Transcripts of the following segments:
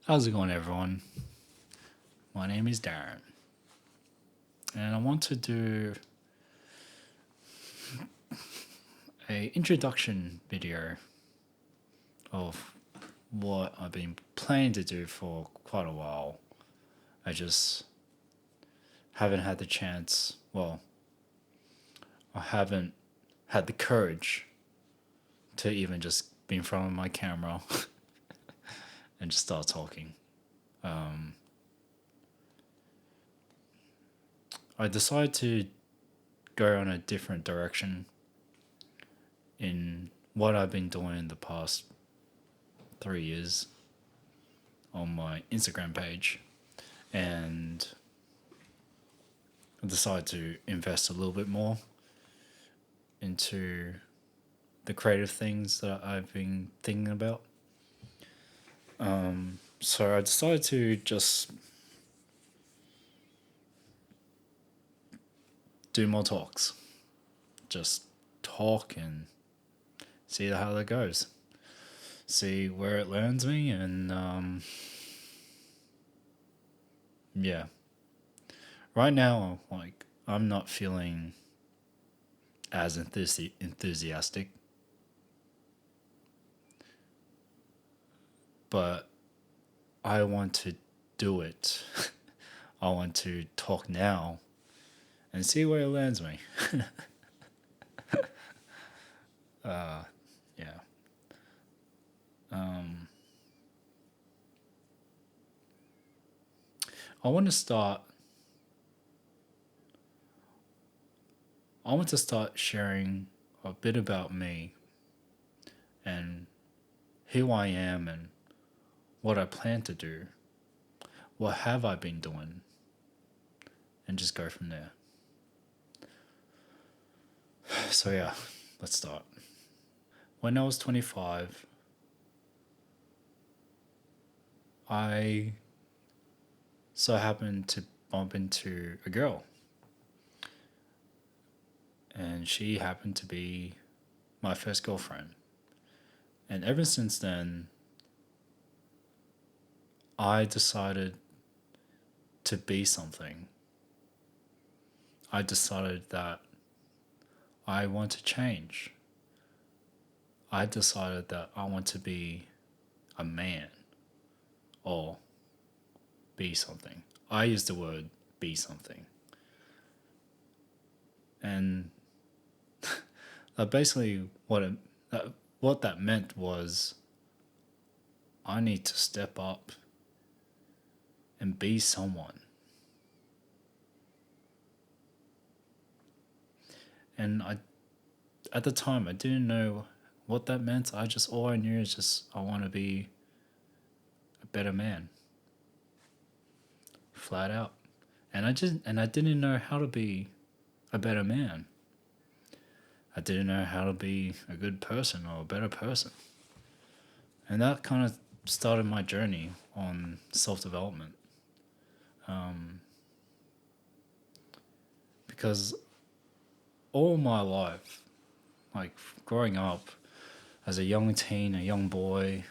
How's it going, everyone? My name is Darren, and I want to do a introduction video of what I've been planning to do for quite a while. I just haven't had the chance. Well, I haven't had the courage to even just be in front of my camera and just start talking. Um, I decided to go on a different direction in what I've been doing in the past 3 years on my Instagram page, and I decided to invest a little bit more into the creative things that I've been thinking about. So I decided to just do more talks, just talk and see how that goes, see where it lands me, and yeah. Right now, like I'm not feeling as enthusiastic, but I want to do it. I want to talk now and see where it lands me. Yeah. Um, I want to start. I want to start sharing a bit about me and who I am and what I plan to do. What have I been doing? And just go from there. So yeah, let's start. When I was 25, I so happened to bump into a girl, and she happened to be my first girlfriend. And ever since then, I decided to be something. I decided that I want to change. I decided that I want to be a man or be something. I use the word be something. And basically what that meant was I need to step up and be someone. And at the time I didn't know what that meant. All I knew is just I want to be a better man, flat out. And I didn't know how to be a better man. I didn't know how to be a good person or a better person. And that kind of started my journey on self development. Because all my life, like growing up as a young teen, a young boy,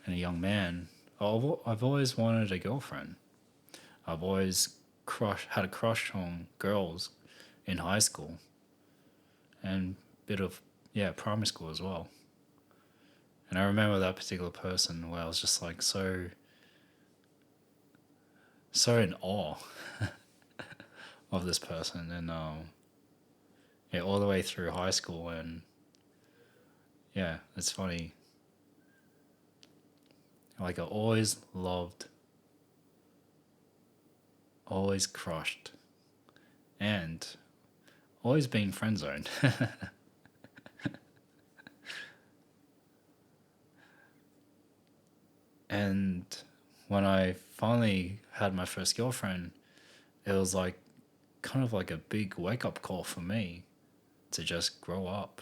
and a young man, I've always wanted a girlfriend. I've always had a crush on girls in high school and bit of primary school as well. And I remember that particular person where I was just like so in awe of this person, and yeah, all the way through high school. And yeah, it's funny. Like I always loved, always crushed, and always been friend zoned. And when I finally had my first girlfriend, it was like kind of like a big wake up call for me to just grow up.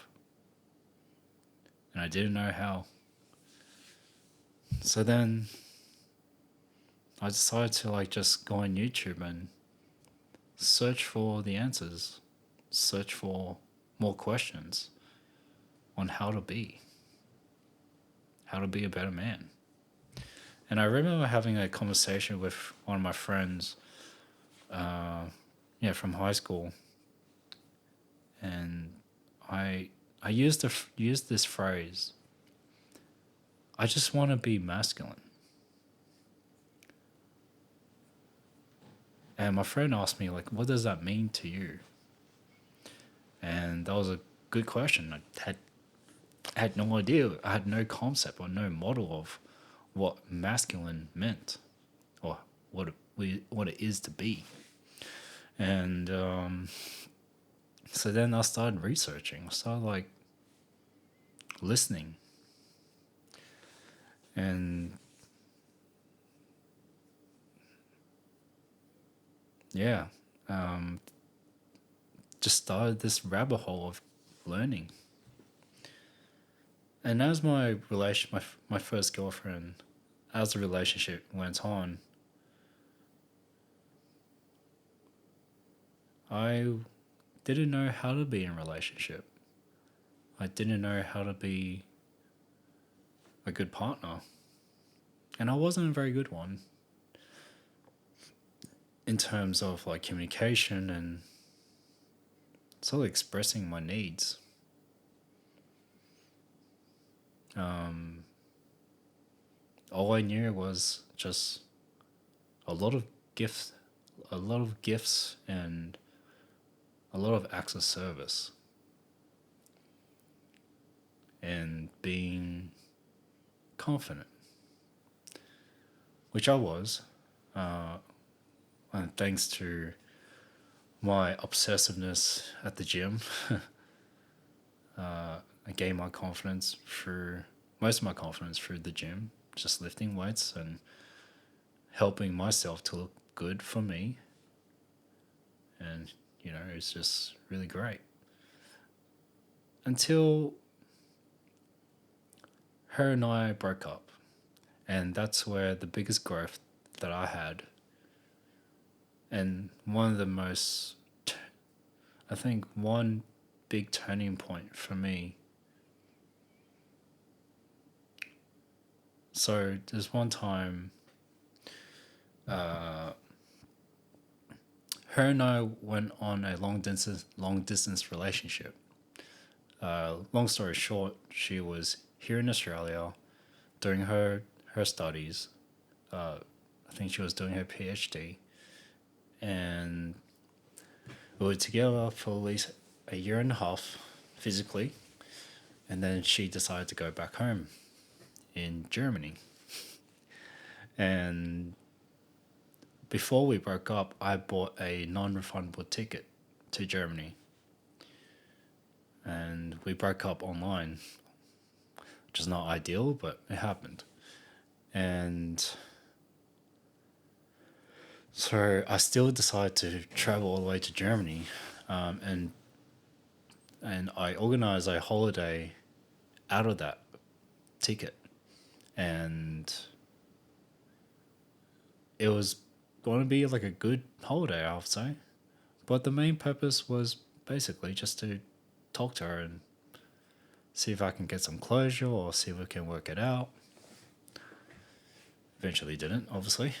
And I didn't know how. So then I decided to like just go on YouTube and search for the answers, search for more questions on how to be a better man. And I remember having a conversation with one of my friends, uh, yeah, from high school, and I I used this phrase. I just want to be masculine. And my friend asked me like, "What does that mean to you?" And that was a good question. I had no idea. I had no concept or no model of what masculine meant or what it is to be. And so then I started researching. I started like listening, and yeah, um, just started this rabbit hole of learning. And as my first girlfriend, as the relationship went on, I didn't know how to be in a relationship. I didn't know how to be a good partner, and I wasn't a very good one in terms of like communication and sort of expressing my needs. Um, all I knew was just a lot of gifts, a lot of gifts, and a lot of acts of service, and being confident, which I was, uh, and thanks to my obsessiveness at the gym, I gained my confidence through most of my confidence through the gym, just lifting weights and helping myself to look good for me. And, it's just really great. Until her and I broke up. And that's where the biggest growth that I had, and one of the most, I think, one big turning point for me. So there's one time, uh, her and I went on a long distance relationship. Long story short, she was here in Australia doing her studies. I think she was doing her PhD, and we were together for at least a year and a half physically, and then she decided to go back home in Germany. And before we broke up, I bought a non-refundable ticket to Germany, and we broke up online, which is not ideal, but it happened. And so I still decided to travel all the way to Germany, and I organized a holiday out of that ticket, and it was going to be like a good holiday, I would say. But the main purpose was basically just to talk to her and see if I can get some closure or see if we can work it out. Eventually didn't, obviously.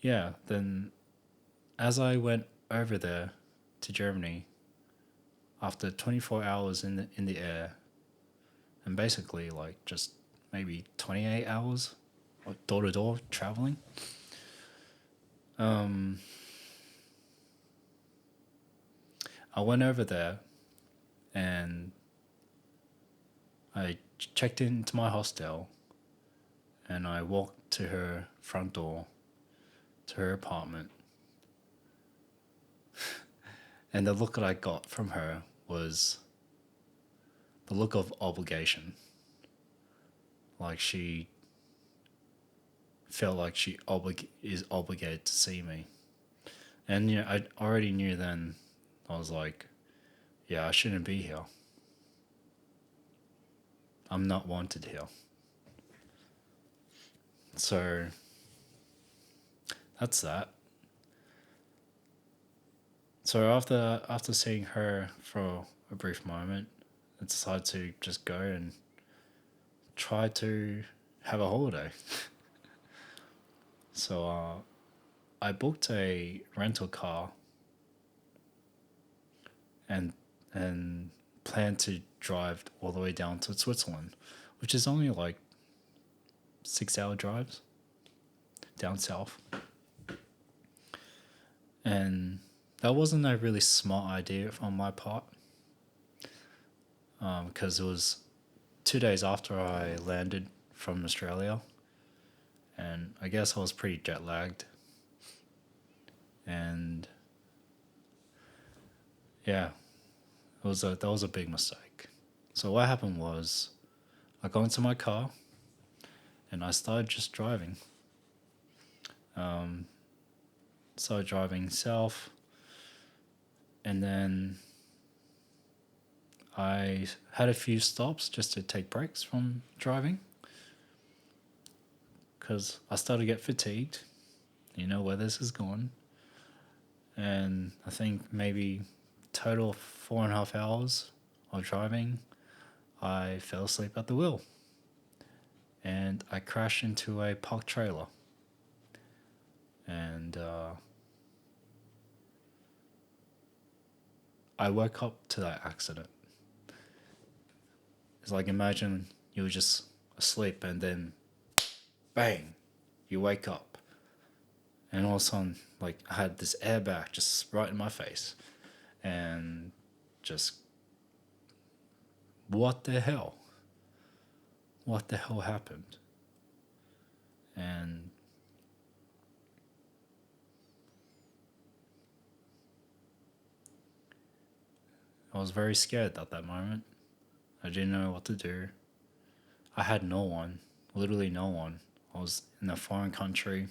Yeah, then as I went over there to Germany after 24 hours in the air, and basically like just maybe 28 hours door to door traveling, I went over there and I checked into my hostel, and I walked to her front door to her apartment. And the look that I got from her was the look of obligation. Like she felt like she is obligated to see me. And I already knew then, I was like, yeah, I shouldn't be here. I'm not wanted here. So that's that. So after seeing her for a brief moment, I decided to just go and try to have a holiday. So I booked a rental car and and planned to drive all the way down to Switzerland, which is only like 6 hour drives down south. And that wasn't a really smart idea on my part, because it was 2 days after I landed from Australia, and I guess I was pretty jet lagged. And yeah, that was a big mistake. So what happened was, I got into my car and I started just driving. Started driving south, and then I had a few stops just to take breaks from driving because I started to get fatigued. You know where this is going. And I think maybe total of 4.5 hours of driving, I fell asleep at the wheel and I crashed into a parked trailer. And I woke up to that accident. It's like, imagine you were just asleep and then bang, you wake up. And all of a sudden, like, I had this airbag just right in my face. And just, what the hell? What the hell happened? And I was very scared at that moment. I didn't know what to do. I had no one, literally no one. I was in a foreign country.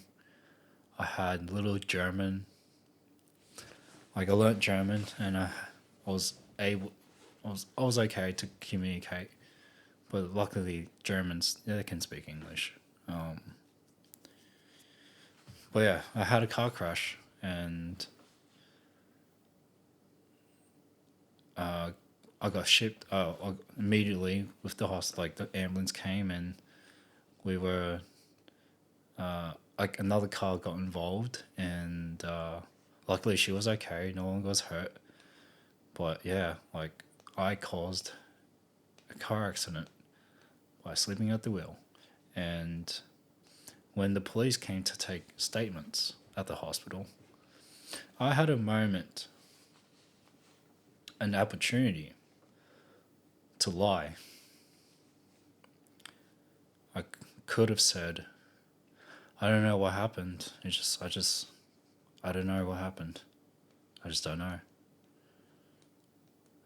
I had little German. Like, I learnt German, and I was able, I was okay to communicate. But luckily, Germans, they can speak English. But yeah, I had a car crash, and I got shipped immediately with the hospital. Like, the ambulance came, and we were like, another car got involved, and luckily she was okay. No one was hurt. But yeah, like, I caused a car accident by sleeping at the wheel. And when the police came to take statements at the hospital, I had a moment, an opportunity to lie. I could have said, I don't know what happened. I don't know what happened. I just don't know.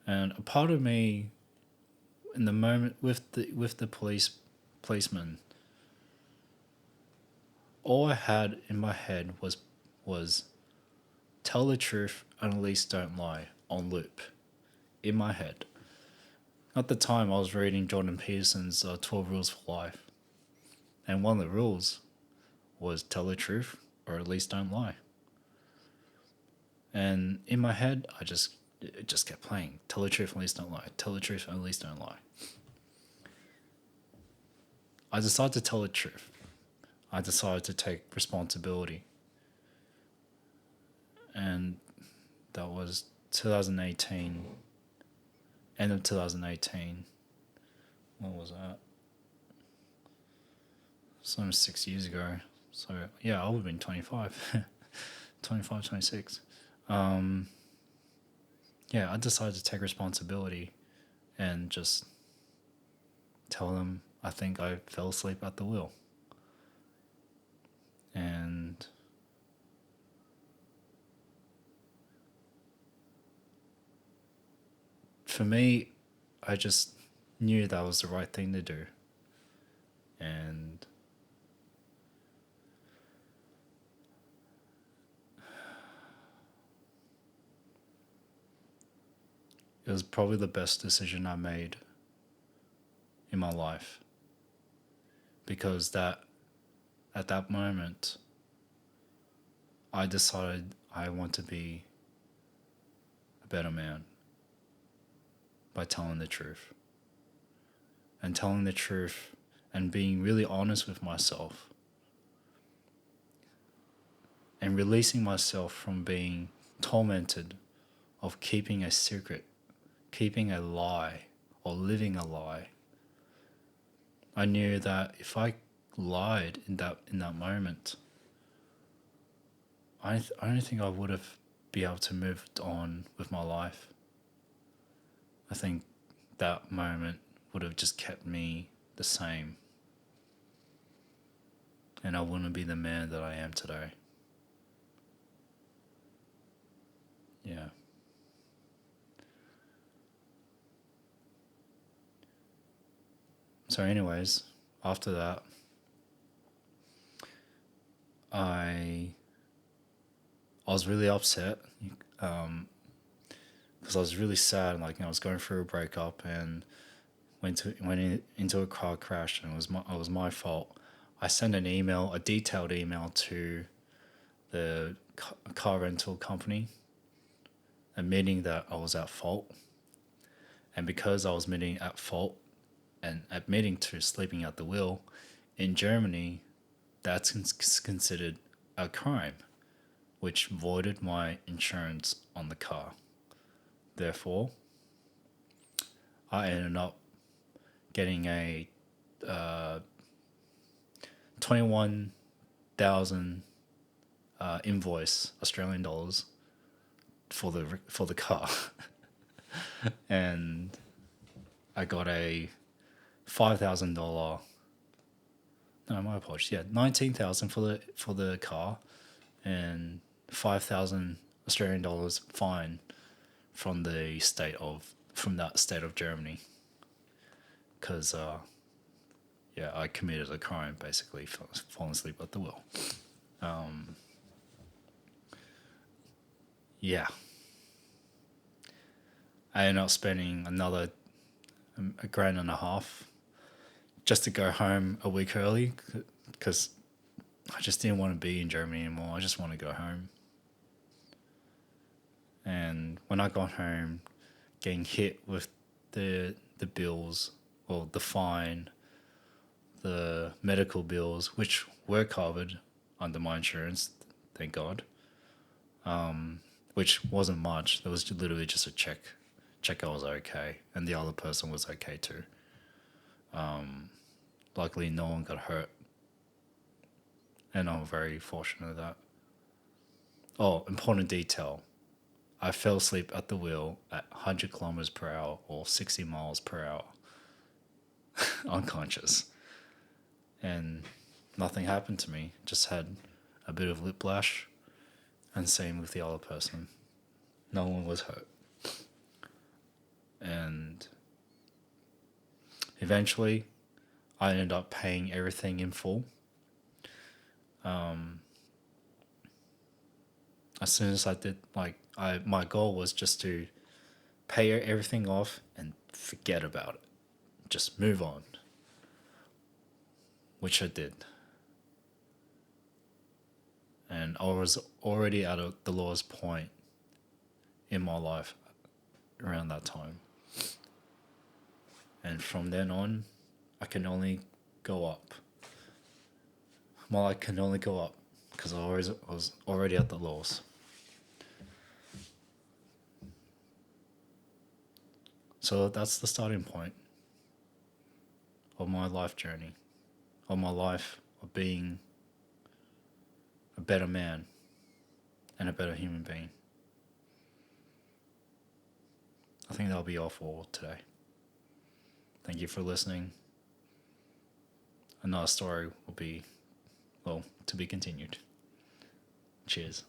And a part of me, in the moment with the policeman, all I had in my head was tell the truth and at least don't lie on loop in my head. At the time, I was reading Jordan Peterson's 12 Rules for Life. And one of the rules was tell the truth or at least don't lie. And in my head, it just kept playing. Tell the truth and at least don't lie. Tell the truth and at least don't lie. I decided to tell the truth. I decided to take responsibility. And that was 2018. End of 2018. What was that? It's almost 6 years ago. So yeah, I would have been 25. 25, 26. Yeah, I decided to take responsibility and just tell them I think I fell asleep at the wheel. And for me, I just knew that was the right thing to do. And it was probably the best decision I made in my life. Because at that moment, I decided I want to be a better man by telling the truth. And telling the truth and being really honest with myself and releasing myself from being tormented of keeping a secret, keeping a lie, or living a lie. I knew that if I lied in that moment, I don't think I would have been able to move on with my life. I think that moment would have just kept me the same, and I wouldn't be the man that I am today. Yeah. So anyways, after that, I was really upset because I was really sad. Like, I was going through a breakup and into a car crash, and it was my fault. I sent an email, a detailed email to the car rental company, admitting that I was at fault. And because I was admitting at fault and admitting to sleeping at the wheel, in Germany, that's considered a crime, which voided my insurance on the car. Therefore, I ended up getting a 21,000 invoice Australian dollars for the car, and I got a $5,000. No, my apologies. Yeah, 19,000 for the car, and 5,000 Australian dollars fine from that state of Germany, because I committed a crime, basically, for falling asleep at the wheel. Yeah. I ended up spending another $1,500 just to go home a week early, because I just didn't want to be in Germany anymore. I just want to go home. And when I got home, getting hit with the bills, or the fine, the medical bills, which were covered under my insurance, thank God, which wasn't much. It was literally just a check I was okay, and the other person was okay too. Luckily, no one got hurt, and I'm very fortunate of that. Oh, important detail. I fell asleep at the wheel at 100 kilometers per hour or 60 miles per hour, unconscious. And nothing happened to me. Just had a bit of whiplash, and same with the other person. No one was hurt. And eventually, I ended up paying everything in full. As soon as I did, my goal was just to pay everything off and forget about it. Just move on. Which I did. And I was already at the lowest point in my life around that time. And from then on, I can only go up. Well, I can only go up because I was already at the lowest. So that's the starting point of my life journey, of my life of being a better man and a better human being. I think that'll be all for today. Thank you for listening. Another story will be, to be continued. Cheers.